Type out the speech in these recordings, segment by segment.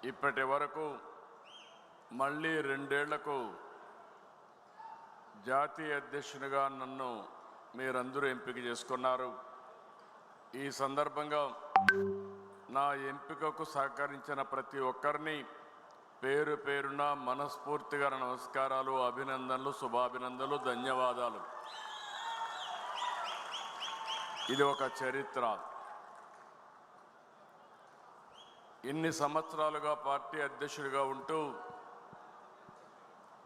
ఇప్పటి వరకు మళ్ళీ 2 ఏళ్లకు జాతీయ అధ్యక్షునిగా నన్ను మీరందరూ ఎంపిక చేసుకున్నారు. ఈ సందర్భంగా నా ఎంపికకు సహకరించిన ప్రతి ఒక్కరిని పేరు పేరున మనస్ఫూర్తిగా నమస్కారాలు, అభినందనలు, శుభాభినందనలు, ధన్యవాదాలు. ఇది ఒక చరిత్ర. ఇన్ని సంవత్సరాలుగా పార్టీ అధ్యక్షుడిగా ఉంటూ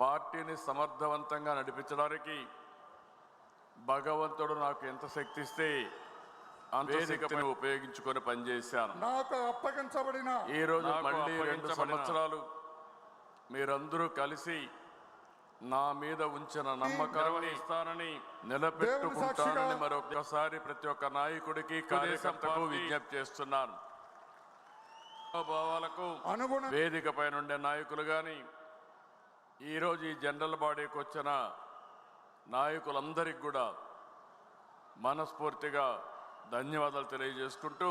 పార్టీని సమర్థవంతంగా నడిపించడానికి భగవంతుడు నాకు ఎంత శక్తి ఇస్తే అంత శక్తిని ఉపయోగించుకొని పనిచేశాను. నాకు అప్పగించబడిన ఈరోజు మళ్ళీ 2 సంవత్సరాలు మీరందరూ కలిసి నా మీద ఉంచిన నమ్మకాన్ని ఇస్తానని, నిలబెట్టుకుంటానని మరొకసారి ప్రతి ఒక్క నాయకుడికి, కార్యకర్తకు విజ్ఞప్తి చేస్తున్నాను. భావాలకు వేదిక పైన ఉండే నాయకులు కానీ, ఈరోజు ఈ జనరల్ బాడీకి వచ్చిన నాయకులందరికీ కూడా మనస్ఫూర్తిగా ధన్యవాదాలు తెలియజేసుకుంటూ,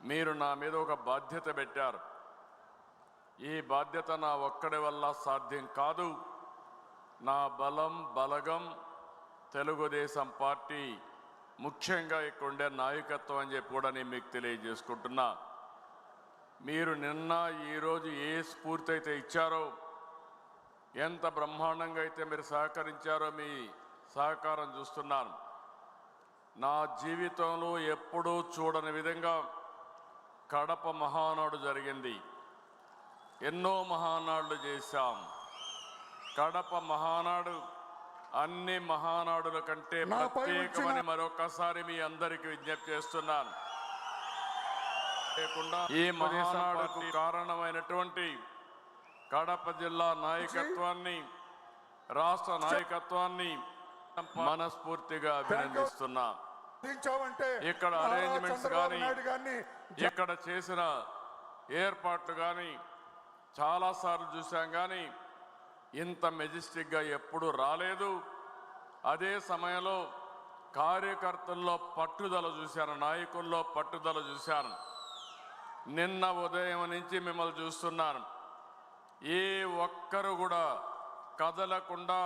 మీరు నా మీద ఒక బాధ్యత పెట్టారు. ఈ బాధ్యత నా ఒక్కడి వల్ల సాధ్యం కాదు. నా బలం, బలగం తెలుగుదేశం పార్టీ, ముఖ్యంగా ఇక్కడ ఉండే నాయకత్వం అని చెప్పి కూడా నేను మీకు తెలియజేసుకుంటున్నా. మీరు నిన్న ఈరోజు ఏ స్ఫూర్తి అయితే ఇచ్చారో, ఎంత బ్రహ్మాండంగా అయితే మీరు సహకరించారో మీ సహకారం చూస్తున్నాను. నా జీవితంలో ఎప్పుడూ చూడని విధంగా కడప మహానాడు జరిగింది. ఎన్నో మహానాడులు చేశాం. కడప మహానాడు అన్ని మహానాడుల కంటే ప్రత్యేకమని మరొకసారి మీ అందరికీ విజ్ఞప్తి చేస్తున్నాను. ఈ మహానాడుకు కారణమైనటువంటి కడప జిల్లా నాయకత్వాన్ని, రాష్ట్ర నాయకత్వాన్ని మనస్ఫూర్తిగా అభినందిస్తున్నా. ఇక్కడ అరేంజ్మెంట్స్ కానీ, ఇక్కడ చేసిన ఏర్పాట్లు కానీ చాలాసార్లు చూసాం, కానీ ఇంత మెజెస్టిక్గా ఎప్పుడు రాలేదు. అదే సమయంలో కార్యకర్తల్లో పట్టుదల చూశాను, నాయకుల్లో పట్టుదల చూశాను. నిన్న ఉదయం నుంచి మిమ్మల్ని చూస్తున్నాను. ఏ ఒక్కరు కూడా కదలకుండా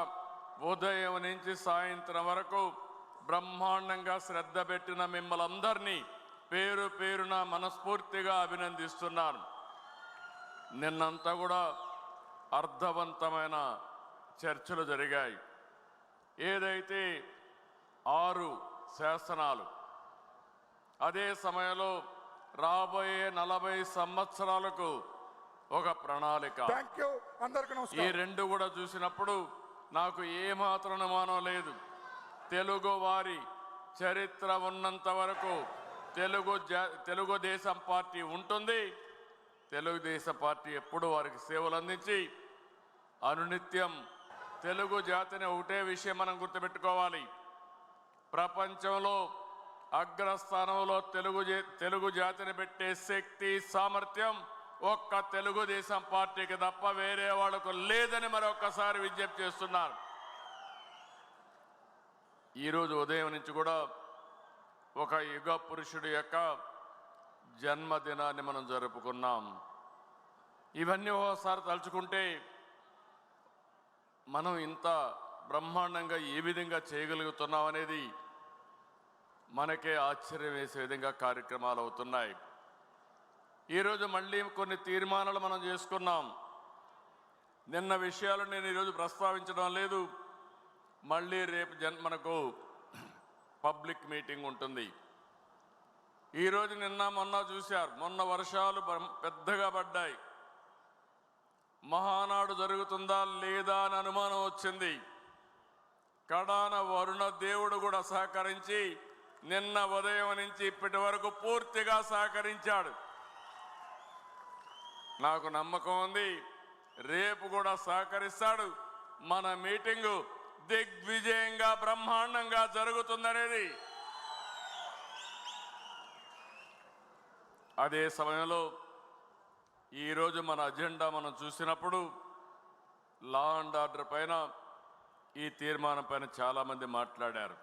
ఉదయం నుంచి సాయంత్రం వరకు బ్రహ్మాండంగా శ్రద్ధ పెట్టిన మిమ్మల్ని అందరినీ పేరు పేరున మనస్ఫూర్తిగా అభినందిస్తున్నాను. నిన్నంతా కూడా అర్థవంతమైన చర్చలు జరిగాయి. ఏదైతే 6 శాసనాలు, అదే సమయంలో రాబోయే 40 సంవత్సరాలకు ఒక ప్రణాళిక. ఈ 2 కూడా చూసినప్పుడు నాకు ఏమాత్రం అనుమానం లేదు. తెలుగు వారి చరిత్ర ఉన్నంత వరకు తెలుగుదేశం పార్టీ ఉంటుంది. తెలుగుదేశం పార్టీ ఎప్పుడు వారికి సేవలు అందించి అనునిత్యం తెలుగు జాతిని, ఒకటే విషయం మనం గుర్తుపెట్టుకోవాలి, ప్రపంచంలో అగ్రస్థానంలో తెలుగు జాతిని పెట్టే శక్తి, సామర్థ్యం ఒక్క తెలుగుదేశం పార్టీకి తప్ప వేరే వాళ్లకు లేదని మరొకసారి విజ్ఞప్తి చేస్తున్నారు. ఈరోజు ఉదయం నుంచి కూడా ఒక యుగ పురుషుడి యొక్క జన్మదినాన్ని మనం జరుపుకున్నాం. ఇవన్నీ ఒకసారి తలుచుకుంటే మనం ఇంత బ్రహ్మాండంగా ఏ విధంగా చేయగలుగుతున్నాం అనేది మనకే ఆశ్చర్యం వేసే విధంగా కార్యక్రమాలు అవుతున్నాయి. ఈరోజు మళ్ళీ కొన్ని తీర్మానాలు మనం చేసుకున్నాం. నిన్న విషయాలు నేను ఈరోజు ప్రస్తావించడం లేదు. మళ్ళీ రేపు మనకు పబ్లిక్ మీటింగ్ ఉంటుంది. ఈరోజు నిన్న మొన్న చూశారు, మొన్న వర్షాలు పెద్దగా పడ్డాయి. మహానాడు జరుగుతుందా లేదా అని అనుమానం వచ్చింది. కడాన వరుణ దేవుడు కూడా సహకరించి నిన్న ఉదయం నుంచి ఇప్పటి వరకు పూర్తిగా సహకరించాడు. నాకు నమ్మకం ఉంది, రేపు కూడా సహకరిస్తాడు. మన మీటింగు దిగ్విజయంగా బ్రహ్మాండంగా జరుగుతుందనేది. అదే సమయంలో ఈరోజు మన అజెండా మనం చూసినప్పుడు లా అండ్ ఆర్డర్ పైన, ఈ తీర్మానం పైన చాలామంది మాట్లాడారు.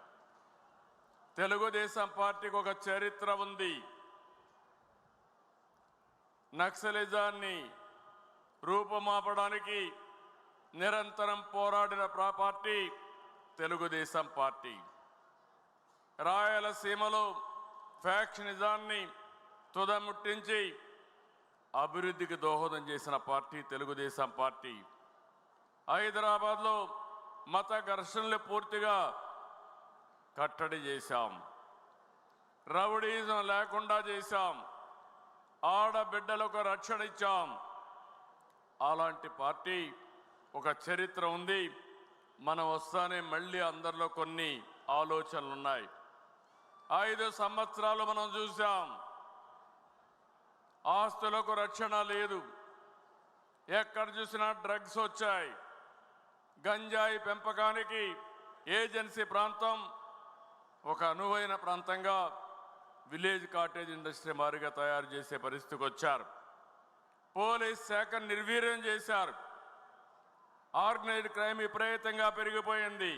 తెలుగుదేశం పార్టీకి ఒక చరిత్ర ఉంది. నక్సలిజాన్ని రూపుమాపడానికి నిరంతరం పోరాడిన పార్టీ తెలుగుదేశం పార్టీ. రాయలసీమలో ఫ్యాక్షనిజాన్ని తుదముట్టించి అభివృద్ధికి దోహదం చేసిన పార్టీ తెలుగుదేశం పార్టీ. హైదరాబాద్లో మత ఘర్షణలు పూర్తిగా కట్టడి చేశాం. రౌడీజం లేకుండా చేశాం. ఆడబిడ్డలకు రక్షణ ఇచ్చాం. అలాంటి పార్టీ ఒక చరిత్ర ఉంది. మనం వస్తానే మళ్ళీ అందరిలో కొన్ని ఆలోచనలు ఉన్నాయి. 5 సంవత్సరాలు మనం చూసాం. ఆస్తులకు రక్షణ లేదు. ఎక్కడ చూసినా డ్రగ్స్ వచ్చాయి. గంజాయి పెంపకానికి ఏజెన్సీ ప్రాంతం ఒక అనువైన ప్రాంతంగా విలేజ్ కాటేజ్ ఇండస్ట్రీ మారిగా తయారు చేసే పరిస్థితికి వచ్చారు. పోలీస్ శాఖను నిర్వీర్యం చేశారు. ఆర్గనైజ్డ్ క్రైమ్ విపరీతంగా పెరిగిపోయింది.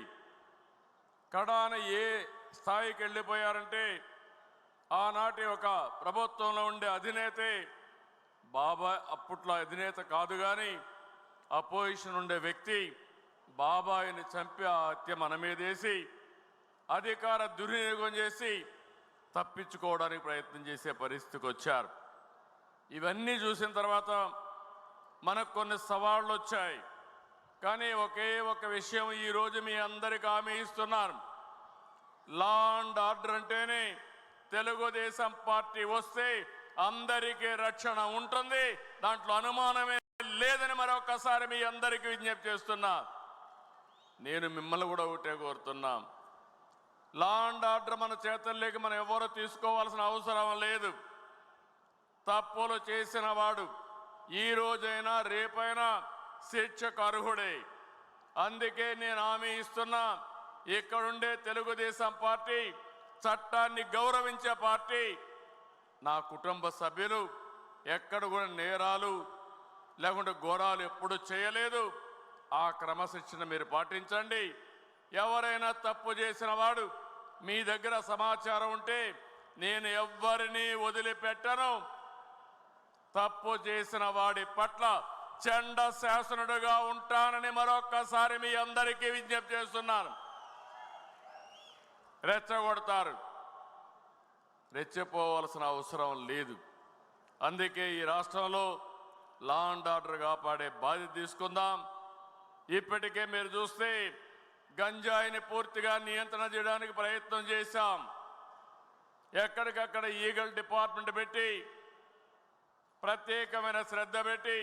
కడాన ఏ స్థాయికి వెళ్ళిపోయారంటే ఆనాటి ఒక ప్రభుత్వంలో ఉండే అధినేతే బాబాయ్, అప్పట్లో అధినేత కాదు కానీ అపోజిషన్ ఉండే వ్యక్తి బాబాయిని చంపి ఆ హత్య మన మీదేసి అధికార దుర్వినియోగం చేసి తప్పించుకోవడానికి ప్రయత్నం చేసే పరిస్థితికి వచ్చారు. ఇవన్నీ చూసిన తర్వాత మనకు కొన్ని సవాళ్ళు వచ్చాయి. కానీ ఒకే ఒక విషయం ఈరోజు మీ అందరికీ హామీ ఇస్తున్నారు. లా అండ్ ఆర్డర్ అంటేనే తెలుగుదేశం పార్టీ వస్తే అందరికీ రక్షణ ఉంటుంది. దాంట్లో అనుమానమే లేదని మరొకసారి మీ అందరికీ విజ్ఞప్తి చేస్తున్నా. నేను మిమ్మల్ని కూడా ఒకటే కోరుతున్నా, లా అండ్ ఆర్డర్ మన చేతుల్లోకి మనం ఎవరో తీసుకోవాల్సిన అవసరం లేదు. తప్పులు చేసిన వాడు ఈ రోజైనా రేపైనా శిక్షకు అర్హుడే. అందుకే నేను హామీ ఇస్తున్నా, ఇక్కడుండే తెలుగుదేశం పార్టీ చట్టాన్ని గౌరవించే పార్టీ. నా కుటుంబ సభ్యులు ఎక్కడ కూడా నేరాలు లేకుంటే ఘోరాలు ఎప్పుడు చేయలేదు. ఆ క్రమశిక్షణ మీరు పాటించండి. ఎవరైనా తప్పు చేసిన వాడు మీ దగ్గర సమాచారం ఉంటే నేను ఎవ్వరినీ వదిలిపెట్టను. తప్పు చేసిన వాడి పట్ల చండ శాసనుడుగా ఉంటానని మరొక్కసారి మీ అందరికీ విజ్ఞప్తి చేస్తున్నాను. రెచ్చగొడతారు, రెచ్చిపోవాల్సిన అవసరం లేదు. అందుకే ఈ రాష్ట్రంలో లా అండ్ ఆర్డర్ కాపాడే బాధ్యత తీసుకుందాం. ఇప్పటికే మీరు చూస్తే గంజాయిని పూర్తిగా నియంత్రణ చేయడానికి ప్రయత్నం చేశాం. ఎక్కడికక్కడ ఈగల్ డిపార్ట్మెంట్ పెట్టి ప్రత్యేకమైన శ్రద్ధ పెట్టి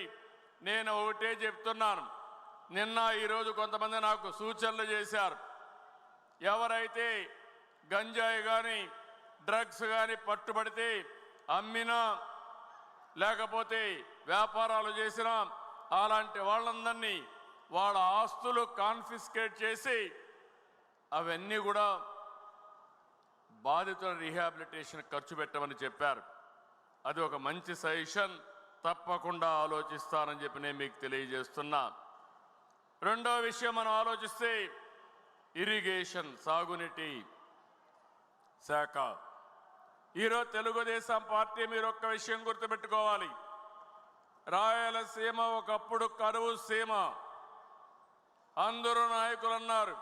నేను ఒకటే చెప్తున్నాను. నిన్న ఈరోజు కొంతమంది నాకు సూచనలు చేశారు. ఎవరైతే గంజాయి కానీ డ్రగ్స్ కానీ పట్టుబడితే అమ్మినా లేకపోతే వ్యాపారాలు చేసినా అలాంటి వాళ్ళందరినీ వాళ్ళ ఆస్తులు కాన్ఫిస్కేట్ చేసి అవన్నీ కూడా బాధితుల రీహాబిలిటేషన్ ఖర్చు పెట్టమని చెప్పారు. అది ఒక మంచి సజెషన్. తప్పకుండా ఆలోచిస్తానని చెప్పి నేను మీకు తెలియజేస్తున్నా. రెండో విషయం మనం ఆలోచిస్తే ఇరిగేషన్, సాగునీటి శాఖ. ఈరోజు తెలుగుదేశం పార్టీ మీరు ఒక్క విషయం గుర్తుపెట్టుకోవాలి. రాయలసీమ ఒకప్పుడు కరువు సీమ. అందరూ నాయకులు అన్నారు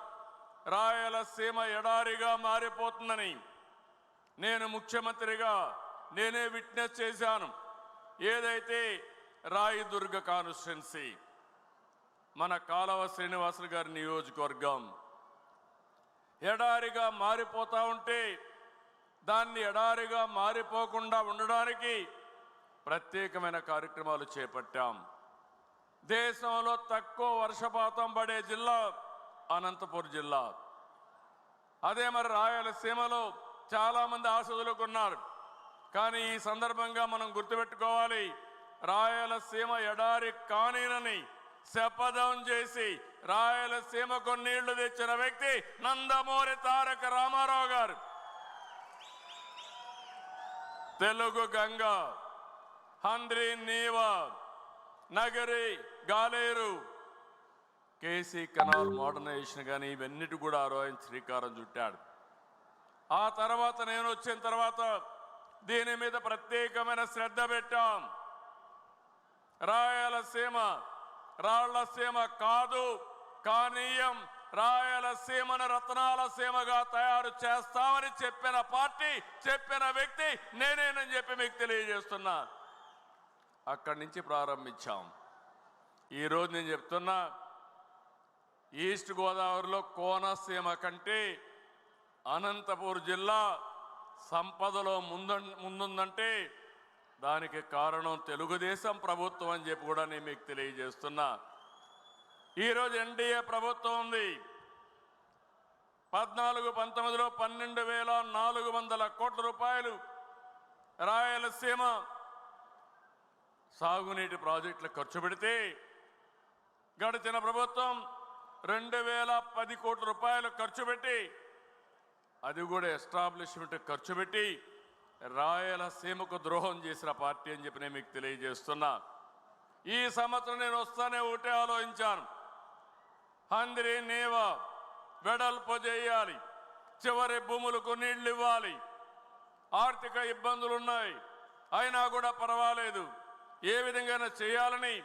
రాయలసీమ ఎడారిగా మారిపోతుందని. నేను ముఖ్యమంత్రిగా నేనే విట్నెస్ చేశాను. ఏదైతే రాయదుర్గ కాన్స్టిట్యున్సీ మన కాలవ శ్రీనివాసులు గారి నియోజకవర్గం ఎడారిగా మారిపోతా ఉంటే దాన్ని ఎడారిగా మారిపోకుండా ఉండడానికి ప్రత్యేకమైన కార్యక్రమాలు చేపట్టాం. దేశంలో తక్కువ వర్షపాతం పడే జిల్లా అనంతపురం జిల్లా. అదే మరి రాయలసీమలో చాలామంది ఆశలుకున్నారు. కానీ ఈ సందర్భంగా మనం గుర్తుపెట్టుకోవాలి, రాయలసీమ ఎడారి కానీనని శపథం చేసి రాయలసీమకు నీళ్లు తెచ్చిన వ్యక్తి నందమూరి తారక రామారావు గారు. Telugu Ganga, Handri Neeva, Nagari, Galeru, KC canal modernisation కానీ ఇవన్నిటి కూడా ఆయన శ్రీకారం చుట్టాడు. ఆ తర్వాత నేను వచ్చిన తర్వాత దీని మీద ప్రత్యేకమైన శ్రద్ధ పెట్టాం. రాయలసీమ రాళ్లసీమ కాదు, కానీయం రాయలసీమను రత్నాల సీమగా తయారు చేస్తామని చెప్పిన పార్టీ, చెప్పిన వ్యక్తి నేనేనని చెప్పి మీకు తెలియజేస్తున్నా. అక్కడి నుంచి ప్రారంభించాం. ఈరోజు నేను చెప్తున్నా, ఈస్ట్ గోదావరిలో కోనసీమ కంటే అనంతపూర్ జిల్లా సంపదలో ముందుందంటే దానికి కారణం తెలుగుదేశం ప్రభుత్వం అని చెప్పి కూడా నేను మీకు తెలియజేస్తున్నా. ఈరోజు ఎన్డీఏ ప్రభుత్వం ఉంది. 14-19లో 12,400 కోట్ల రూపాయలు రాయలసీమ సాగునీటి ప్రాజెక్టులు ఖర్చు పెడితే, గడిచిన ప్రభుత్వం 2,010 కోట్ల రూపాయలు ఖర్చు పెట్టి, అది కూడా ఎస్టాబ్లిష్మెంట్ ఖర్చు పెట్టి రాయలసీమకు ద్రోహం చేసిన పార్టీ అని చెప్పి నేను మీకు తెలియజేస్తున్నా. ఈ సంవత్సరం నేను వస్తానే ఒకటే ఆలోచించాను, హంద్రి నీవా వెడల్పు చేయాలి, చివరి భూములకు నీళ్లు ఇవ్వాలి. ఆర్థిక ఇబ్బందులు ఉన్నాయి, అయినా కూడా పర్వాలేదు, ఏ విధంగా చేయాలని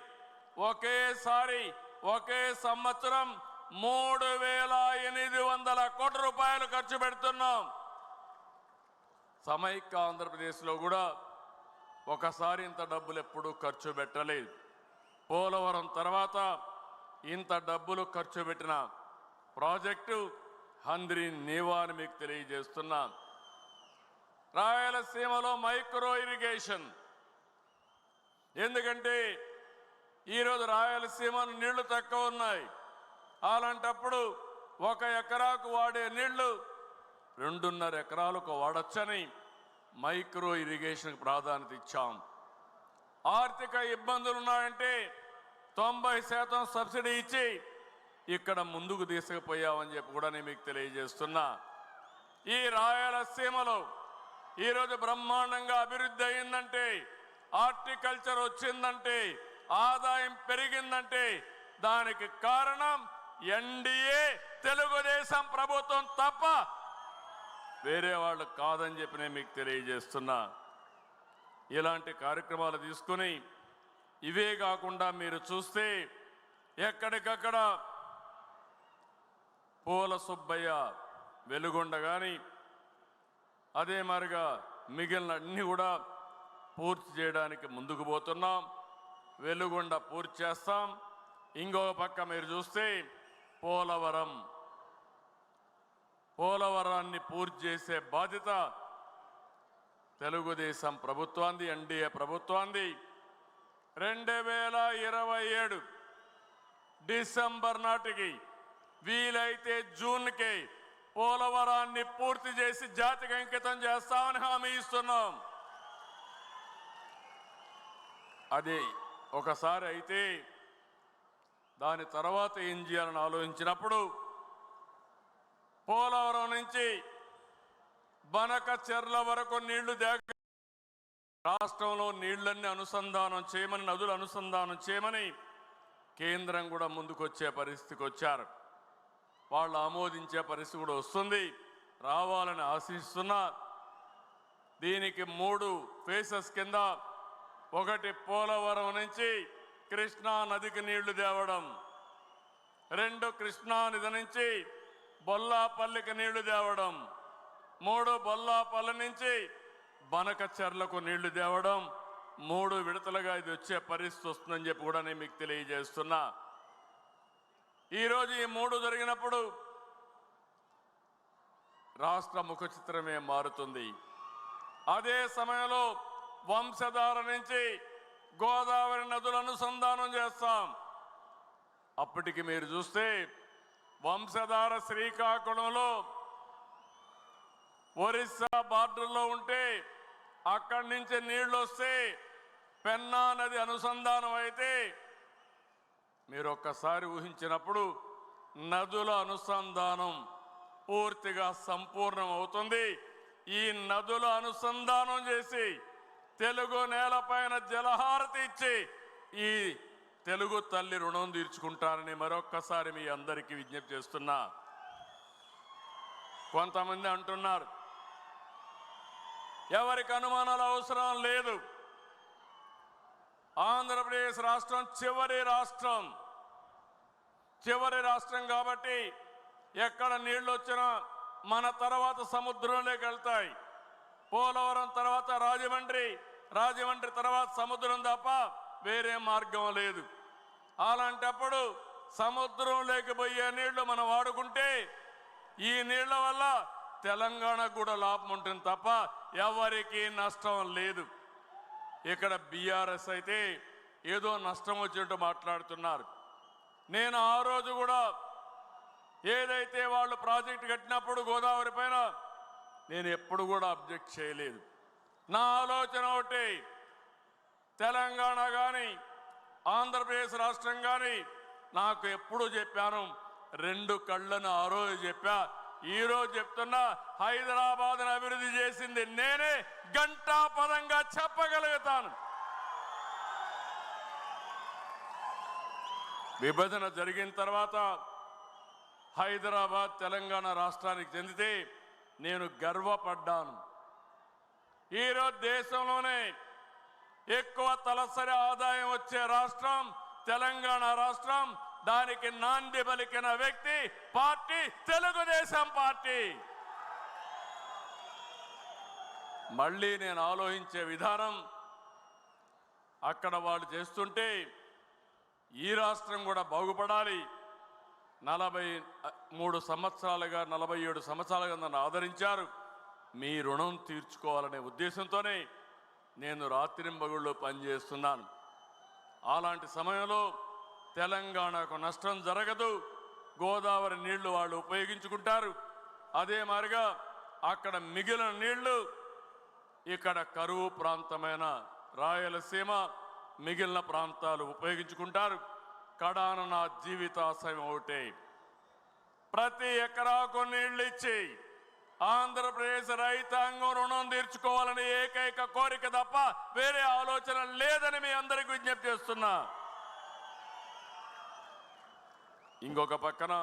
ఒకేసారి ఒకే సంవత్సరం 3,800 కోట్ల రూపాయలు ఖర్చు పెడుతున్నాం. సమైక్య ఆంధ్రప్రదేశ్లో కూడా ఒకసారి ఇంత డబ్బులు ఎప్పుడూ ఖర్చు పెట్టలేదు. పోలవరం తర్వాత ఇంత డబ్బులు ఖర్చు పెట్టిన ప్రాజెక్టు హంద్రి నీవా అని మీకు తెలియజేస్తున్నా. రాయలసీమలో మైక్రో ఇరిగేషన్, ఎందుకంటే ఈరోజు రాయలసీమలో నీళ్లు తక్కువ ఉన్నాయి. అలాంటప్పుడు 1 ఎకరాకు వాడే నీళ్లు 2.5 ఎకరాలకు వాడచ్చని మైక్రో ఇరిగేషన్కి ప్రాధాన్యత ఇచ్చాం. ఆర్థిక ఇబ్బందులు ఉన్నాయంటే 90% సబ్సిడీ ఇచ్చి ఇక్కడ ముందుకు తీసుకుపోయామని చెప్పి కూడా నేను మీకు తెలియజేస్తున్నా. ఈ రాయలసీమలో ఈరోజు బ్రహ్మాండంగా అభివృద్ధి అయిందంటే, హార్టికల్చర్ వచ్చిందంటే, ఆదాయం పెరిగిందంటే దానికి కారణం ఎన్డీఏ తెలుగుదేశం ప్రభుత్వం తప్ప వేరే వాళ్ళు కాదని చెప్పి నేను మీకు తెలియజేస్తున్నా. ఇలాంటి కార్యక్రమాలు తీసుకుని, ఇవే కాకుండా మీరు చూస్తే ఎక్కడికక్కడ పూల సుబ్బయ్య వెలుగొండ కానీ, అదే మరిగా మిగిలిన అన్ని కూడా పూర్తి చేయడానికి ముందుకు పోతున్నాం. వెలుగొండ పూర్తి చేస్తాం. ఇంకో పక్క మీరు చూస్తే పోలవరాన్ని పూర్తి చేసే బాధ్యత తెలుగుదేశం ప్రభుత్వాన్ని, ఎన్డీఏ ప్రభుత్వాన్ని. 2027 డిసెంబర్ నాటికి, వీలైతే జూన్కి పోలవరాన్ని పూర్తి చేసి జాతికి అంకితం చేస్తామని హామీ ఇస్తున్నాం. అది ఒకసారి అయితే దాని తర్వాత ఏం చేయాలని ఆలోచించినప్పుడు పోలవరం నుంచి బనకచెర్ల వరకు నీళ్లు రాష్ట్రంలో నీళ్లన్నీ అనుసంధానం చేయమని, నదులు అనుసంధానం చేయమని కేంద్రం కూడా ముందుకొచ్చే పరిస్థితికి వచ్చారు. వాళ్ళు ఆమోదించే పరిస్థితి కూడా వస్తుంది, రావాలని ఆశిస్తున్నా. దీనికి 3 ఫేసెస్ కింద, ఒకటి పోలవరం నుంచి కృష్ణా నదికి నీళ్లు తేవడం, 2 కృష్ణా నది నుంచి బొల్లాపల్లికి నీళ్లు తేవడం, 3 బొల్లాపల్లి నుంచి బనకచెర్లకు నీళ్లు తేవడం. 3 విడతలుగా ఇది వచ్చే పరిస్థితి వస్తుందని చెప్పి కూడా నేను మీకు తెలియజేస్తున్నా. ఈరోజు ఈ 3 జరిగినప్పుడు రాష్ట్ర ముఖ చిత్రమే మారుతుంది. అదే సమయంలో వంశధార నుంచి గోదావరి నదుల అనుసంధానం చేస్తాం. అప్పటికి మీరు చూస్తే వంశధార శ్రీకాకుళంలో ఒరిస్సా బార్డర్లో ఉంటే అక్కడి నుంచి నీళ్లు వస్తే పెన్నా నది అనుసంధానం అయితే మీరు ఒక్కసారి ఊహించినప్పుడు నదుల అనుసంధానం పూర్తిగా సంపూర్ణం అవుతుంది. ఈ నదుల అనుసంధానం చేసి తెలుగు నేలపైన జలహారతి ఇచ్చి ఈ తెలుగు తల్లి రుణం తీర్చుకుంటారని మరొక్కసారి మీ అందరికీ విజ్ఞప్తి చేస్తున్నా. కొంతమంది అంటున్నారు ఎవరికి అనుమానాలు అవసరం లేదు, ఆంధ్రప్రదేశ్ రాష్ట్రం చివరి రాష్ట్రం కాబట్టి ఎక్కడ నీళ్లు వచ్చినా మన తర్వాత సముద్రంలోకి వెళ్తాయి. పోలవరం తర్వాత రాజమండ్రి తర్వాత సముద్రం తప్ప వేరే మార్గం లేదు. అలాంటప్పుడు సముద్రంలోకి పోయే నీళ్లు మనం వాడుకుంటే ఈ నీళ్ల వల్ల తెలంగాణకు కూడా లాభం ఉంటుంది తప్ప ఎవరికీ నష్టం లేదు. ఇక్కడ బీఆర్ఎస్ అయితే ఏదో నష్టం వచ్చినట్టు మాట్లాడుతున్నారు. నేను ఆ రోజు కూడా ఏదైతే వాళ్ళు ప్రాజెక్టు కట్టినప్పుడు గోదావరి పైన నేను ఎప్పుడు కూడా అబ్జెక్ట్ చేయలేదు. నా ఆలోచన ఒకటి, తెలంగాణ కానీ ఆంధ్రప్రదేశ్ రాష్ట్రం కానీ నాకు ఎప్పుడు చెప్పాను, రెండు కళ్ళను ఆ రోజు చెప్పా, ఈ రోజు చెప్తున్నా, హైదరాబాద్ను అభివృద్ధి చేసింది నేనే, గంటాపదంగా చెప్పగలుగుతాను. విభజన జరిగిన తర్వాత హైదరాబాద్ తెలంగాణ రాష్ట్రానికి చెందితే నేను గర్వపడ్డాను. ఈరోజు దేశంలోనే ఎక్కువ తలసరి ఆదాయం వచ్చే రాష్ట్రం తెలంగాణ రాష్ట్రం. దానికి నాంది పలికిన పార్టీ తెలుగుదేశం పార్టీ. మళ్ళీ నేను ఆలోచించే విధానం, అక్కడ వాళ్ళు చేస్తుంటే ఈ రాష్ట్రం కూడా బాగుపడాలి. 47 సంవత్సరాలుగా నన్ను ఆదరించారు. మీ రుణం తీర్చుకోవాలనే ఉద్దేశంతోనే నేను రాత్రింబగళ్ళు పనిచేస్తున్నాను. అలాంటి సమయంలో తెలంగాణకు నష్టం జరగదు. గోదావరి నీళ్లు వాళ్ళు ఉపయోగించుకుంటారు. అదే మాదిరిగా అక్కడ మిగిలిన నీళ్లు ఇక్కడ కరువు ప్రాంతమైన రాయలసీమ మిగిలిన ప్రాంతాలు ఉపయోగించుకుంటారు. కడాన నా జీవితాశయం ఒకటే, ప్రతి ఎకరాకు నీళ్లు ఇచ్చి ఆంధ్రప్రదేశ్ రైతాంగం రుణం తీర్చుకోవాలని ఏకైక కోరిక తప్ప వేరే ఆలోచన లేదని మీ అందరికీ విజ్ఞప్తి చేస్తున్నా. ఇంకొక పక్కన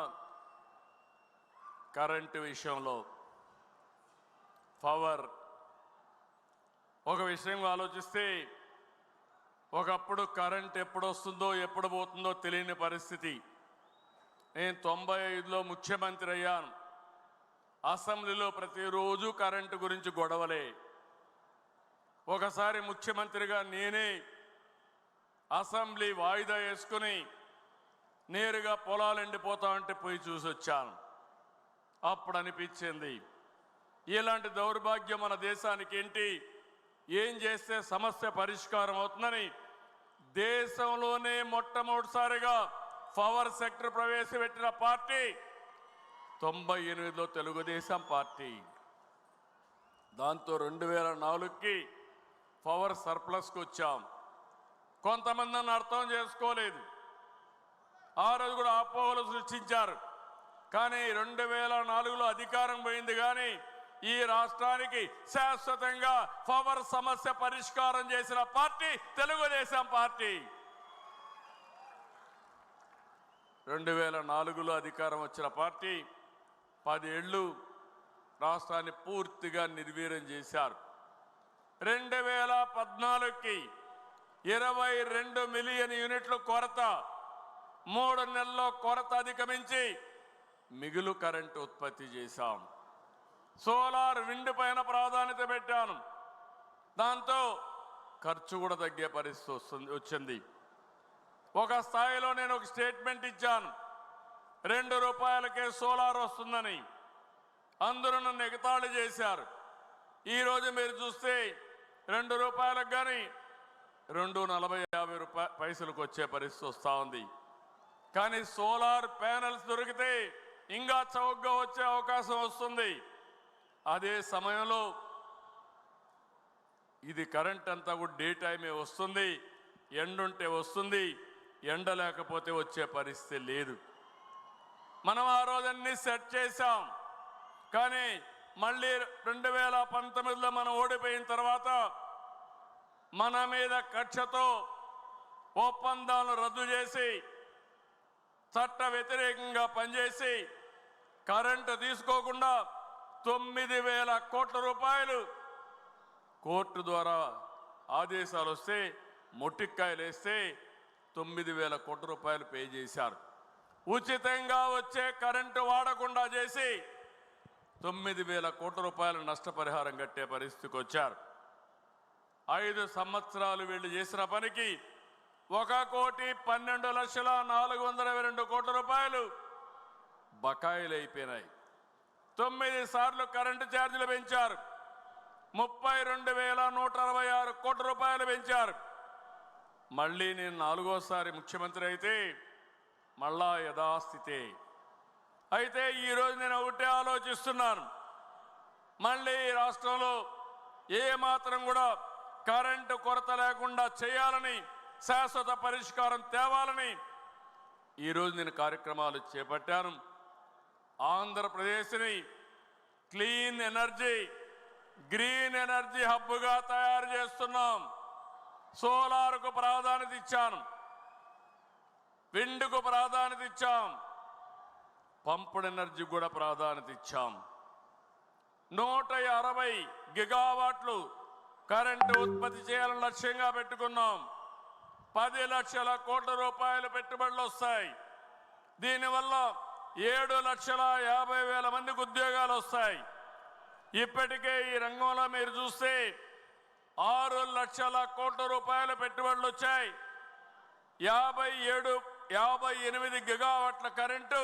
కరెంటు విషయంలో పవర్ ఒక విషయం ఆలోచిస్తే, ఒకప్పుడు కరెంట్ ఎప్పుడు వస్తుందో ఎప్పుడు పోతుందో తెలియని పరిస్థితి. నేను 95లో ముఖ్యమంత్రి అయ్యాను. అసెంబ్లీలో ప్రతిరోజు కరెంటు గురించి గొడవలే. ఒకసారి ముఖ్యమంత్రిగా నేనే అసెంబ్లీ వాయిదా వేసుకుని నేరుగా పొలాలు ఎండిపోతా ఉంటే పోయి చూసి వచ్చాను. అప్పుడు అనిపించింది, ఇలాంటి దౌర్భాగ్యం మన దేశానికి ఏంటి, ఏం చేస్తే సమస్య పరిష్కారం అవుతుందని దేశంలోనే మొట్టమొదటిసారిగా పవర్ సెక్టర్ ప్రవేశపెట్టిన పార్టీ 98లో తెలుగుదేశం పార్టీ. దాంతో 2004కి పవర్ సర్ప్లస్కి వచ్చాం. కొంతమంది నన్ను అర్థం చేసుకోలేదు. ఆ రోజు కూడా అపోహలు సృష్టించారు. కానీ 2004లో అధికారం పోయింది. కానీ ఈ రాష్ట్రానికి శాశ్వతంగా పవర్ సమస్య పరిష్కారం చేసిన పార్టీ తెలుగుదేశం పార్టీ. 2004లో అధికారం వచ్చిన పార్టీ 10 ఏళ్ళు రాష్ట్రాన్ని పూర్తిగా నిర్వీర్యం చేశారు. 2014కి 22 మిలియన్ యూనిట్ల కొరత, 3 నెలల్లో కొరత అధిగమించి మిగులు కరెంటు ఉత్పత్తి చేశాం. సోలార్ విండ్ పైన ప్రాధాన్యత పెట్టాను. దాంతో ఖర్చు కూడా తగ్గే పరిస్థితి వచ్చింది. ఒక స్థాయిలో నేను ఒక స్టేట్మెంట్ ఇచ్చాను, ₹2కే సోలార్ వస్తుందని. అందరూ నన్ను ఎగతాళి చేశారు. ఈరోజు మీరు చూస్తే ₹2 కానీ ₹2.40-50 వచ్చే పరిస్థితి వస్తూ ఉంది. కానీ సోలార్ ప్యానెల్స్ దొరికితే ఇంకా చౌకగా వచ్చే అవకాశం వస్తుంది. అదే సమయంలో ఇది కరెంట్ అంతా కూడా డే టైమే వస్తుంది, ఎండుంటే వస్తుంది, ఎండ లేకపోతే వచ్చే పరిస్థితి లేదు. మనం ఆ రోజన్నీ సెట్ చేశాం. కానీ మళ్ళీ 2019లో మనం ఓడిపోయిన తర్వాత మన మీద కక్షతో ఒప్పందాలను రద్దు చేసి చట్ట వ్యతిరేకంగా పనిచేసి కరెంటు తీసుకోకుండా 9,000 కోట్ల రూపాయలు కోర్టు ద్వారా ఆదేశాలు వస్తే మొట్టికాయలు వేస్తే 9,000 కోట్ల రూపాయలు పే చేశారు. ఉచితంగా వచ్చే కరెంటు వాడకుండా చేసి 9,000 కోట్ల రూపాయల నష్టపరిహారం కట్టే పరిస్థితికి వచ్చారు. 5 సంవత్సరాలు వీళ్ళు చేసిన పనికి 1,12,422 కోట్ల రూపాయలు బకాయిలు అయిపోయినాయి. 9 సార్లు కరెంటు ఛార్జీలు పెంచారు. 32,166 కోట్ల రూపాయలు పెంచారు. మళ్ళీ నేను 4వసారి ముఖ్యమంత్రి అయితే మళ్ళా యథాస్థితే. అయితే ఈరోజు నేను ఒకటే ఆలోచిస్తున్నాను, మళ్ళీ ఈ రాష్ట్రంలో ఏ మాత్రం కూడా కరెంటు కొరత లేకుండా చేయాలని, శాశ్వత పరిష్కారం తేవాలని ఈరోజు నేను కార్యక్రమాలు చేపట్టాను. ఆంధ్రప్రదేశ్ని క్లీన్ ఎనర్జీ, గ్రీన్ ఎనర్జీ హబ్గా తయారు చేస్తున్నాం. సోలార్కు ప్రాధాన్యత ఇచ్చాను, విండ్కు ప్రాధాన్యత ఇచ్చాం, పంపుడ్ ఎనర్జీ కూడా ప్రాధాన్యత ఇచ్చాం. 160 గిగావాట్లు కరెంటు ఉత్పత్తి చేయాలని లక్ష్యంగా పెట్టుకున్నాం. 10 లక్షల కోట్ల రూపాయలు పెట్టుబడులు వస్తాయి. దీనివల్ల 7,50,000 మందికి ఉద్యోగాలు వస్తాయి. ఇప్పటికే ఈ రంగంలో మీరు చూస్తే 6 లక్షల కోట్ల రూపాయల పెట్టుబడులు వచ్చాయి. 58 గిగావాట్ల కరెంటు,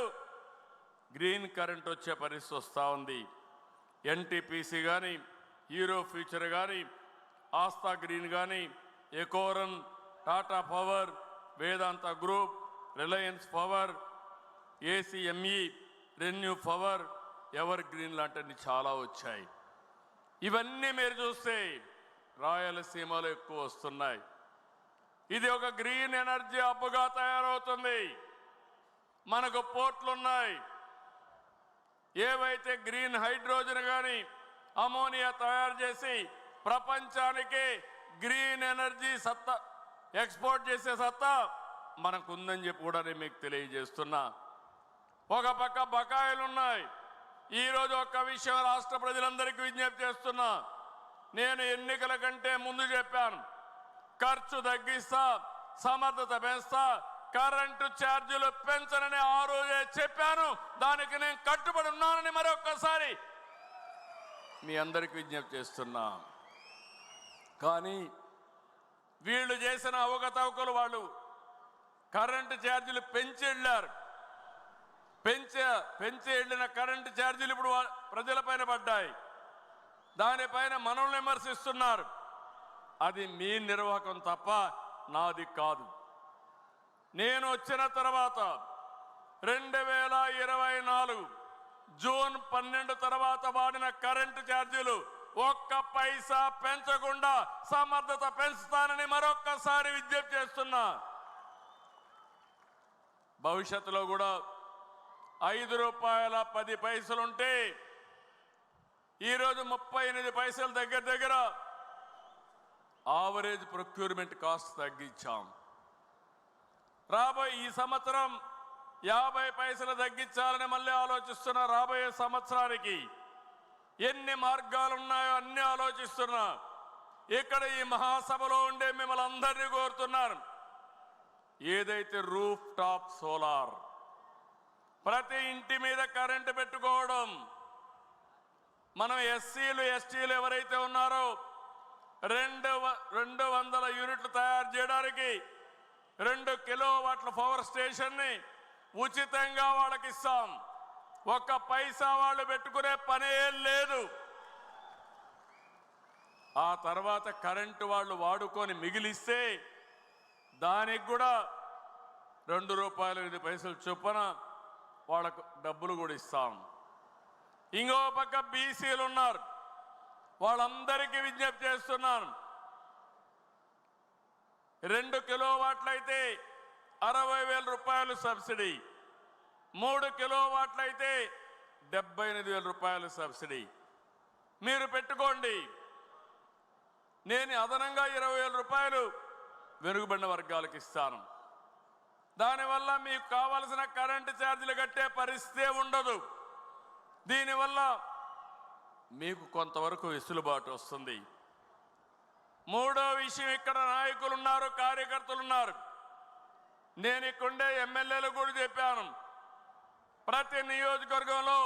గ్రీన్ కరెంట్ వచ్చే పరిస్థితి వస్తూ ఉంది. ఎన్టీపీసీ కానీ, హీరో ఫ్యూచర్ కానీ, ఆస్థా గ్రీన్ కానీ, Ecoren, Tata Power, Vedanta Group, Reliance Power, ACME, ReNew Power, Evergreen లాంటివి చాలా వచ్చాయి. ఇవన్నీ మీరు చూస్తే రాయలసీమలో ఎక్కువ వస్తున్నాయి. ఇది ఒక గ్రీన్ ఎనర్జీ హబ్గా తయారవుతుంది. మనకు పోర్ట్లున్నాయి. ఏవైతే గ్రీన్ హైడ్రోజన్ కానీ, అమోనియా తయారు చేసి ప్రపంచానికి గ్రీన్ ఎనర్జీ సత్తా ఎక్స్పోర్ట్ చేసే సత్తా మనకుందని చెప్పి కూడా నేను మీకు తెలియజేస్తున్నా. ఒక పక్క బకాయిలు ఉన్నాయి. ఈరోజు ఒక్క విషయం రాష్ట్ర ప్రజలందరికీ విజ్ఞప్తి చేస్తున్నా. నేను ఎన్నికల కంటే ముందు చెప్పాను, ఖర్చు తగ్గిస్తా, సమర్థత పెంచుతా, కరెంటు ఛార్జీలు పెంచనని ఆ రోజే చెప్పాను. దానికి నేను కట్టుబడి ఉన్నానని మరొక్కసారి మీ అందరికీ విజ్ఞప్తి చేస్తున్నా. కానీ వీళ్ళు చేసిన అవకతవకలు, వాళ్ళు కరెంటు ఛార్జీలు పెంచి వెళ్ళారు. పెంచి వెళ్ళిన కరెంటు ఛార్జీలు ఇప్పుడు ప్రజలపైన పడ్డాయి. దానిపైన మనల్ని విమర్శిస్తున్నారు. అది మీ నిర్వాహకం తప్ప నాది కాదు. నేను వచ్చిన తర్వాత 2024 జూన్ 12 తర్వాత వాడిన కరెంటు ఛార్జీలు ఒక్క పైసా పెంచకుండా సమర్థత పెంచుతానని మరొక్కసారి విజ్ఞప్తి చేస్తున్నా. భవిష్యత్తులో కూడా ₹5.10 ఉంటే ఈరోజు 38 పైసలు దగ్గర ఆవరేజ్ ప్రొక్యూర్మెంట్ కాస్ట్ తగ్గించాం. రాబోయే ఈ సంవత్సరం 50 పైసలు తగ్గించాలని మళ్ళీ ఆలోచిస్తున్నా. రాబోయే సంవత్సరానికి ఎన్ని మార్గాలు ఉన్నాయో అన్ని ఆలోచిస్తున్నా. ఇక్కడ ఈ మహాసభలో ఉండే మిమ్మల్ని అందరినీ కోరుతున్నాను, ఏదైతే రూఫ్ టాప్ సోలార్ ప్రతి ఇంటి మీద కరెంటు పెట్టుకోవడం, మనం ఎస్సీలు ఎస్టీలు ఎవరైతే ఉన్నారో 200 యూనిట్లు తయారు చేయడానికి 2 కిలోవాట్ల పవర్ స్టేషన్ని ఉచితంగా వాళ్ళకి ఇస్తాం. ఒక్క పైసా వాళ్ళు పెట్టుకునే పనే లేదు. ఆ తర్వాత కరెంటు వాళ్ళు వాడుకొని మిగిలిస్తే దానికి కూడా ₹2.05 చొప్పున వాళ్ళకు డబ్బులు కూడా ఇస్తాం. ఇంకో పక్క బీసీలు ఉన్నారు, వాళ్ళందరికీ విజ్ఞప్తి చేస్తున్నాను. 2 కిలోవాట్లయితే ₹60,000 సబ్సిడీ, 3 కిలోవాట్లయితే ₹78,000 సబ్సిడీ మీరు పెట్టుకోండి. నేను అదనంగా ₹20,000 వెనుకబడిన వర్గాలకు ఇస్తాను. దానివల్ల మీకు కావలసిన కరెంటు ఛార్జీలు కట్టే పరిస్థితే ఉండదు. దీనివల్ల మీకు కొంతవరకు వెసులుబాటు వస్తుంది. మూడో విషయం, ఇక్కడ నాయకులు ఉన్నారు, కార్యకర్తలు ఉన్నారు. నేను ఇక్కడుండే ఎమ్మెల్యేలు కూడా చెప్పాను, ప్రతి నియోజకవర్గంలో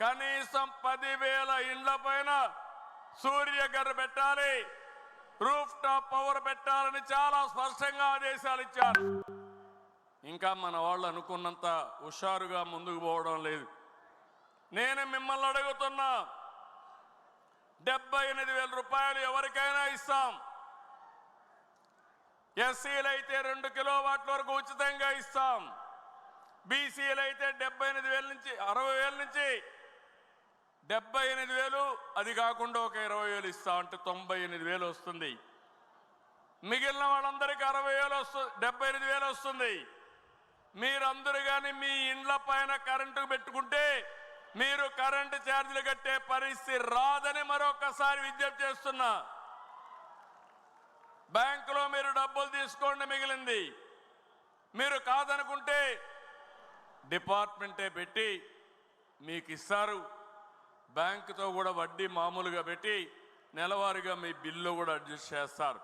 కనీసం 10,000 ఇండ్ల పైన సూర్యఘర్ పెట్టాలి, రూఫ్ టాప్ పవర్ పెట్టాలని చాలా స్పష్టంగా ఆదేశాలు ఇచ్చాను. ఇంకా మన వాళ్ళు అనుకున్నంత హుషారుగా ముందుకు పోవడం లేదు. నేను మిమ్మల్ని అడుగుతున్నా, 78,000 రూపాయలు ఎవరికైనా ఇస్తాం. ఎస్సీలు అయితే 2 కిలోవాట్ల వరకు ఉచితంగా ఇస్తాం. బీసీలు అయితే 78,000 నుంచి 60,000 నుంచి 78,000, అది కాకుండా ఒక 20,000 ఇస్తాం, అంటే 98,000 వస్తుంది. మిగిలిన వాళ్ళందరికీ 60,000 వస్తుంది, 78,000 వస్తుంది. మీరందరూ కానీ మీ ఇండ్ల పైన కరెంటు పెట్టుకుంటే మీరు కరెంటు ఛార్జీలు కట్టే పరిస్థితి రాదని మరొకసారి విజ్ఞప్తి చేస్తున్నా. బ్యాంకులో మీరు డబ్బులు తీసుకోండి, మిగిలింది మీరు కాదనుకుంటే డిపార్ట్మెంటే పెట్టి మీకు ఇస్తారు. బ్యాంకుతో కూడా వడ్డీ మామూలుగా పెట్టి నెలవారీగా మీ బిల్లు కూడా అడ్జస్ట్ చేస్తారు.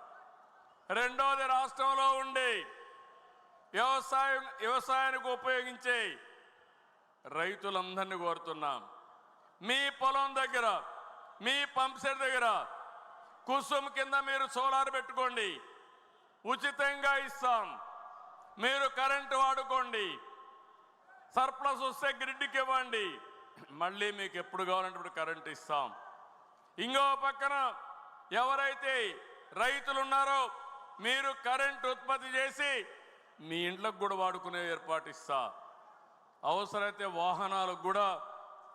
రెండోది, రాష్ట్రంలో ఉండి వ్యవసాయానికి ఉపయోగించే రైతులందరినీ కోరుతున్నాం, మీ పొలం దగ్గర, మీ పంప్ సెట్ దగ్గర కుసుమ్ కింద మీరు సోలార్ పెట్టుకోండి, ఉచితంగా ఇస్తాం. మీరు కరెంటు వాడుకోండి, సర్ప్లస్ వస్తే గ్రిడ్కి ఇవ్వండి, మళ్ళీ మీకు ఎప్పుడు కావాలంటే కరెంటు ఇస్తాం. ఇంకో పక్కన ఎవరైతే రైతులు ఉన్నారో మీరు కరెంటు ఉత్పత్తి చేసి మీ ఇంట్లోకి కూడా వాడుకునే ఏర్పాటు ఇస్తా. అవసరమైతే వాహనాలకు కూడా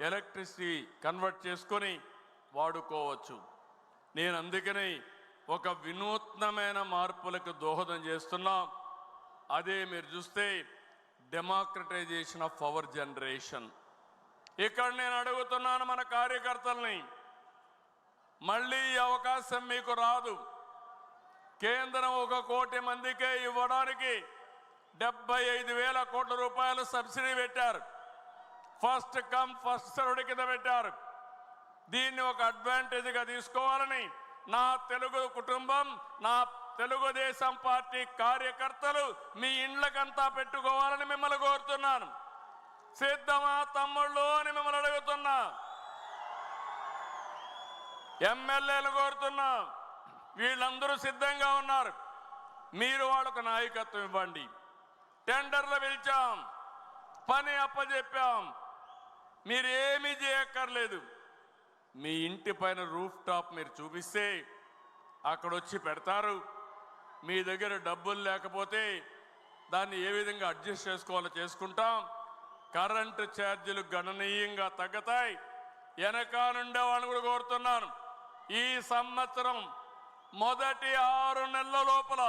ఎలక్ట్రిసిటీ కన్వర్ట్ చేసుకొని వాడుకోవచ్చు. నేను అందుకని ఒక వినూత్నమైన మార్పులకు దోహదం చేస్తున్నా. అదే మీరు చూస్తే డెమోక్రటైజేషన్ ఆఫ్ పవర్ జనరేషన్. ఇక్కడ నేను అడుగుతున్నాను మన కార్యకర్తల్ని, మళ్ళీ ఈ అవకాశం మీకు రాదు. కేంద్రం 1 కోటి మందికే ఇవ్వడానికి 75,000 కోట్ల రూపాయలు సబ్సిడీ పెట్టారు. ఫస్ట్ కమ్ ఫస్ట్ సర్వ్డ్ కింద పెట్టారు. దీన్ని ఒక అడ్వాంటేజ్గా తీసుకోవాలని నా తెలుగు కుటుంబం, నా తెలుగుదేశం పార్టీ కార్యకర్తలు మీ ఇండ్లకంతా పెట్టుకోవాలని మిమ్మల్ని కోరుతున్నాను. సిద్ధమా తమ్ముళ్ళు అని మిమ్మల్ని అడుగుతున్నా. ఎమ్మెల్యేలు కోరుతున్నా, వీళ్ళందరూ సిద్ధంగా ఉన్నారు. మీరు వాళ్ళకు నాయకత్వం ఇవ్వండి. టెండర్లు పిలిచాం, పని అప్పచెప్పాం, మీరు ఏమీ చేయక్కర్లేదు. మీ ఇంటి పైన రూఫ్ టాప్ మీరు చూపిస్తే అక్కడ వచ్చి పెడతారు. మీ దగ్గర డబ్బులు లేకపోతే దాన్ని ఏ విధంగా అడ్జస్ట్ చేసుకోవాలో చేసుకుంటాం. కరెంటు ఛార్జీలు గణనీయంగా తగ్గుతాయి. వెనక నుండే వాళ్ళని కూడా కోరుతున్నాను, ఈ సంవత్సరం మొదటి 6 నెలల లోపల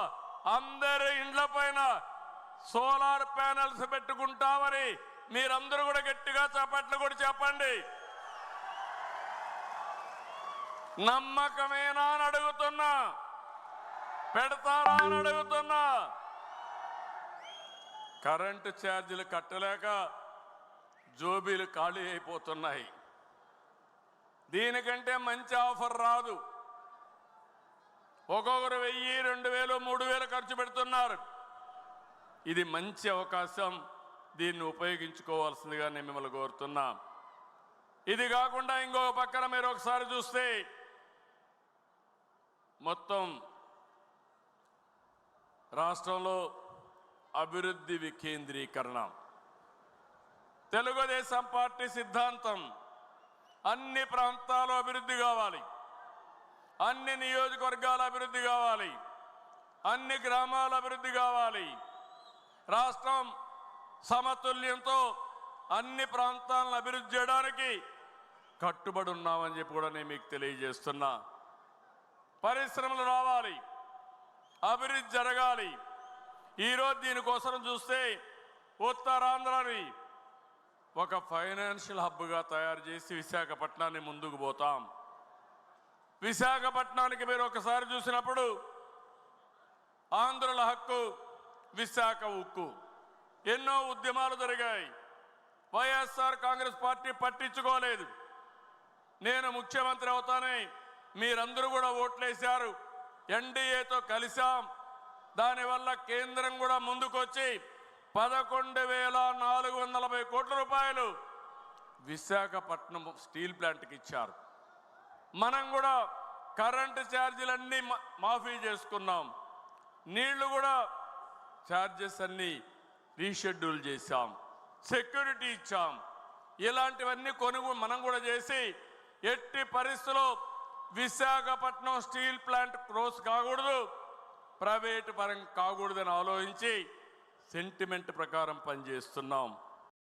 అందరి ఇండ్ల పైన సోలార్ ప్యానెల్స్ పెట్టుకుంటామని మీరందరూ కూడా గట్టిగా చప్పట్లు కూడా చెప్పండి. నమ్మకమేనా అని అడుగుతున్నా, పెడతారా అని అడుగుతున్నా. కరెంటు ఛార్జీలు కట్టలేక జోబీలు ఖాళీ అయిపోతున్నాయి. దీనికంటే మంచి ఆఫర్ రాదు. ఒక్కొక్కరు 1,000, 2,000, 3,000 ఖర్చు పెడుతున్నారు. ఇది మంచి అవకాశం, దీన్ని ఉపయోగించుకోవాల్సిందిగా నేను మిమ్మల్ని కోరుతున్నా. ఇది కాకుండా ఇంకొక పక్కన మీరు ఒకసారి చూస్తే మొత్తం రాష్ట్రంలో అభివృద్ధి వికేంద్రీకరణ తెలుగుదేశం పార్టీ సిద్ధాంతం. అన్ని ప్రాంతాలు అభివృద్ధి కావాలి, అన్ని నియోజకవర్గాల అభివృద్ధి కావాలి, అన్ని గ్రామాల అభివృద్ధి కావాలి. రాష్ట్రం సమతుల్యంతో అన్ని ప్రాంతాలను అభివృద్ధి చేయడానికి కట్టుబడి ఉన్నామని చెప్పి కూడా నేను మీకు తెలియజేస్తున్నా. పరిశ్రమలు రావాలి, అభివృద్ధి జరగాలి. ఈరోజు దీనికోసం చూస్తే ఉత్తరాంధ్రని ఒక ఫైనాన్షియల్ హబ్గా తయారు చేసి విశాఖపట్నాన్ని ముందుకు పోతాం. విశాఖపట్నానికి మీరు ఒకసారి చూసినప్పుడు ఆంధ్రుల హక్కు, విశాఖ ఉక్కు, ఎన్నో ఉద్యమాలు జరిగాయి. వైఎస్ఆర్ కాంగ్రెస్ పార్టీ పట్టించుకోలేదు. నేను ముఖ్యమంత్రి అవుతానే మీరందరూ కూడా ఓట్లేశారు. ఎన్డీఏతో కలిశాం. దానివల్ల కేంద్రం కూడా ముందుకొచ్చి 11,440 కోట్ల రూపాయలు విశాఖపట్నం స్టీల్ ప్లాంట్కి ఇచ్చారు. మనం కూడా కరెంటు ఛార్జీలన్నీ మాఫీ చేసుకున్నాం. నీళ్లు కూడా ఛార్జెస్ అన్నీ రీషెడ్యూల్ చేశాం. సెక్యూరిటీ ఇచ్చాం. ఇలాంటివన్నీ మనం కూడా చేసి ఎట్టి పరిస్థితుల్లో విశాఖపట్నం స్టీల్ ప్లాంట్ క్లోజ్ కాకూడదు, ప్రైవేటు పరం కాకూడదని ఆలోచించి సెంటిమెంట్ ప్రకారం పనిచేస్తున్నాం.